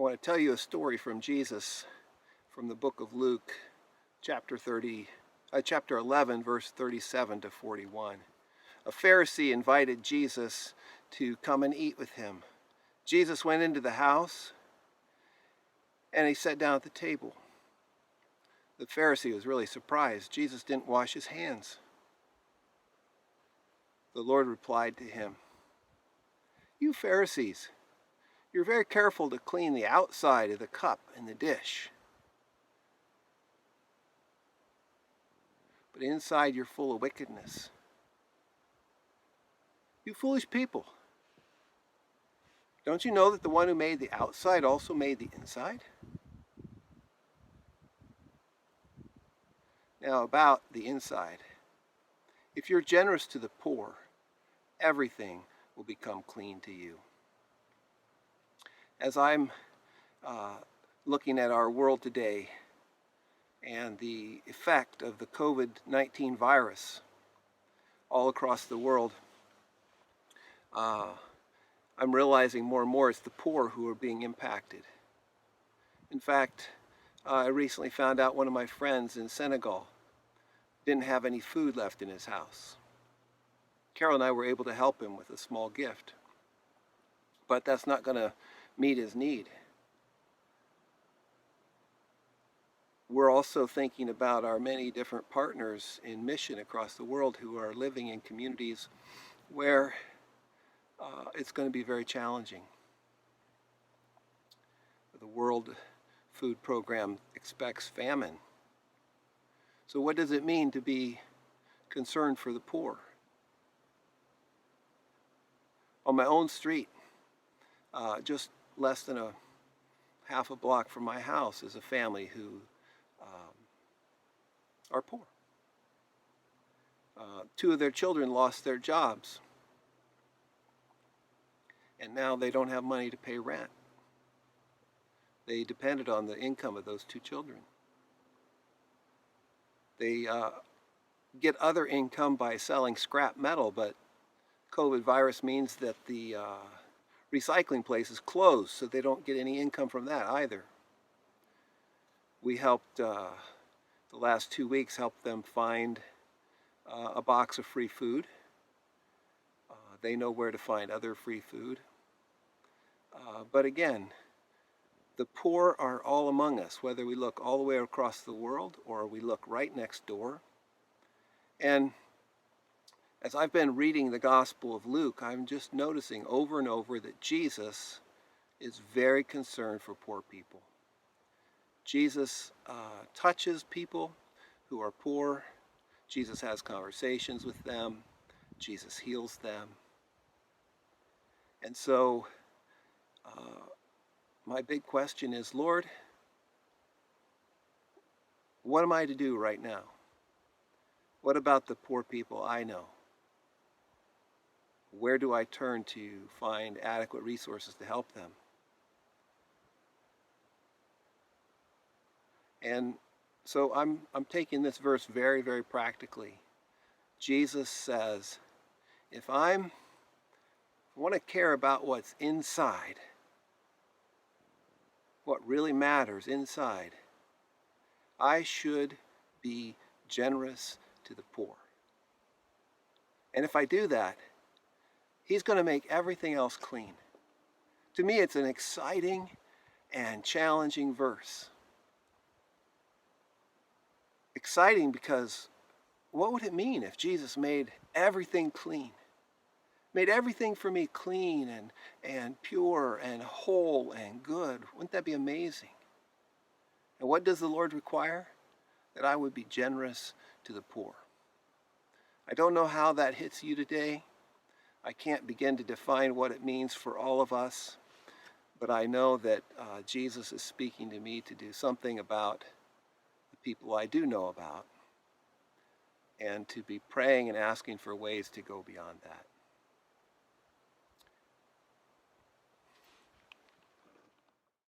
I want to tell you a story from Jesus from the book of Luke, chapter 11, verse 37 to 41. A Pharisee invited Jesus to come and eat with him. Jesus went into the house and he sat down at the table. The Pharisee was really surprised. Jesus didn't wash his hands. The Lord replied to him, "You Pharisees, you're very careful to clean the outside of the cup and the dish. But inside you're full of wickedness. You foolish people. Don't you know that the one who made the outside also made the inside?" Now about the inside. If you're generous to the poor, everything will become clean to you. As I'm looking at our world today and the effect of the COVID-19 virus all across the world, I'm realizing more and more it's the poor who are being impacted. In fact, I recently found out one of my friends in Senegal didn't have any food left in his house. Carol and I were able to help him with a small gift, but that's not going to meet his need. We're also thinking about our many different partners in mission across the world who are living in communities where it's going to be very challenging. The World Food Program expects famine. So what does it mean to be concerned for the poor? On my own street, just less than a half a block from my house, is a family who are poor. Two of their children lost their jobs, and now they don't have money to pay rent. They depended on the income of those two children. They get other income by selling scrap metal, but COVID virus means that the recycling place is closed, so they don't get any income from that either. We helped, the last 2 weeks, helped them find a box of free food. They know where to find other free food. But again, the poor are all among us, whether we look all the way across the world or we look right next door. And as I've been reading the Gospel of Luke, I'm just noticing over and over that Jesus is very concerned for poor people. Jesus touches people who are poor. Jesus has conversations with them. Jesus heals them. And so my big question is, Lord, what am I to do right now? What about the poor people I know? Where do I turn to find adequate resources to help them? And so I'm taking this verse very, very practically. Jesus says, if I want to care about what's inside, what really matters inside, I should be generous to the poor. And if I do that, He's going to make everything else clean. To me, it's an exciting and challenging verse. Exciting because what would it mean if Jesus made everything clean? Made everything for me clean and pure and whole and good. Wouldn't that be amazing? And what does the Lord require? That I would be generous to the poor. I don't know how that hits you today. I can't begin to define what it means for all of us, but I know that Jesus is speaking to me to do something about the people I do know about, and to be praying and asking for ways to go beyond that.